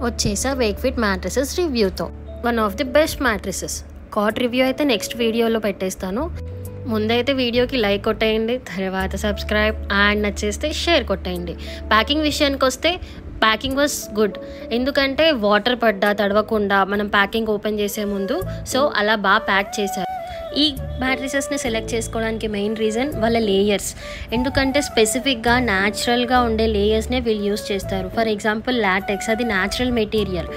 వచ్చేసా Wakefit mattresses రివ్యూతో. One of the best mattresses. Cot review అయితే నెక్స్ట్ వీడియోలో పెట్టేస్తాను. ముందైతే వీడియోకి లైక్ కొట్టేయండి, తర్వాత సబ్స్క్రైబ్ అండ్ నచ్చేస్తే షేర్ కొట్టేయండి. ప్యాకింగ్ విషయానికి వస్తే ప్యాకింగ్ వాజ్ గుడ్. ఎందుకంటే వాటర్ పడ్డా తడవకుండా మనం ప్యాకింగ్ ఓపెన్ చేసే ముందు సో అలా బాగా ప్యాక్ చేశారు. ఈ మ్యాట్రిసెస్ని సెలెక్ట్ చేసుకోవడానికి మెయిన్ రీజన్ వాళ్ళ లేయర్స్. ఎందుకంటే స్పెసిఫిక్గా న్యాచురల్గా ఉండే లేయర్స్నే వీళ్ళు యూస్ చేస్తారు. ఫర్ ఎగ్జాంపుల్ లాటెక్స్, అది న్యాచురల్ మెటీరియల్.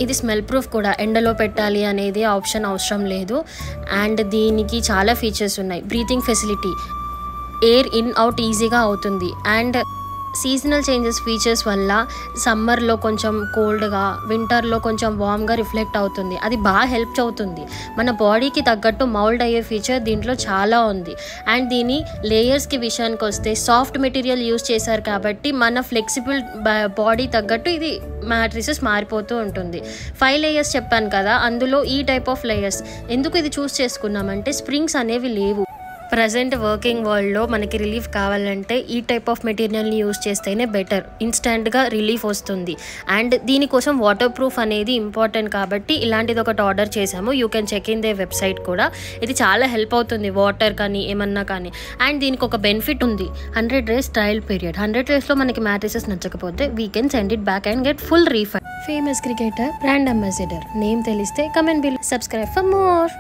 ఇది స్మెల్ ప్రూఫ్ కూడా, ఎండలో పెట్టాలి అనేది ఆప్షన్ అవసరం లేదు. అండ్ దీనికి చాలా ఫీచర్స్ ఉన్నాయి. Breathing facility, air in out ఈజీగా అవుతుంది. అండ్ సీజనల్ చేంజెస్ ఫీచర్స్ వల్ల సమ్మర్లో కొంచెం కోల్డ్గా, వింటర్లో కొంచెం వామ్గా రిఫ్లెక్ట్ అవుతుంది. అది బాగా హెల్ప్ అవుతుంది. మన బాడీకి తగ్గట్టు మౌల్డ్ అయ్యే ఫీచర్ దీంట్లో చాలా ఉంది. అండ్ దీని లేయర్స్కి విషయానికి వస్తే సాఫ్ట్ మెటీరియల్ యూస్ చేశారు కాబట్టి మన ఫ్లెక్సిబుల్ బాడీ తగ్గట్టు ఇది మ్యాట్రిసెస్ మారిపోతూ ఉంటుంది. 5 లేయర్స్ చెప్పాను కదా, అందులో ఈ టైప్ ఆఫ్ లేయర్స్. ఎందుకు ఇది చూస్ చేసుకున్నామంటే స్ప్రింగ్స్ అనేవి లేవు. ప్రజెంట్ వర్కింగ్ వరల్డ్లో మనకి రిలీఫ్ కావాలంటే ఈ టైప్ ఆఫ్ మెటీరియల్ని యూస్ చేస్తేనే బెటర్. ఇన్స్టెంట్గా రిలీఫ్ వస్తుంది. అండ్ దీనికోసం వాటర్ ప్రూఫ్ అనేది ఇంపార్టెంట్ కాబట్టి ఇలాంటిది ఒకటి ఆర్డర్ చేసాము. You can check in the website కూడా. ఇది చాలా హెల్ప్ అవుతుంది వాటర్ కానీ ఏమన్నా కానీ. అండ్ దీనికి ఒక బెనిఫిట్ ఉంది, 100 days ట్రయల్ పీరియడ్. 100 daysలో మనకి మ్యాట్రిసెస్ నచ్చకపోతే we can send it back and get full refund. Famous cricketer, brand ambassador name తెలిస్తే comment below. Subscribe for more.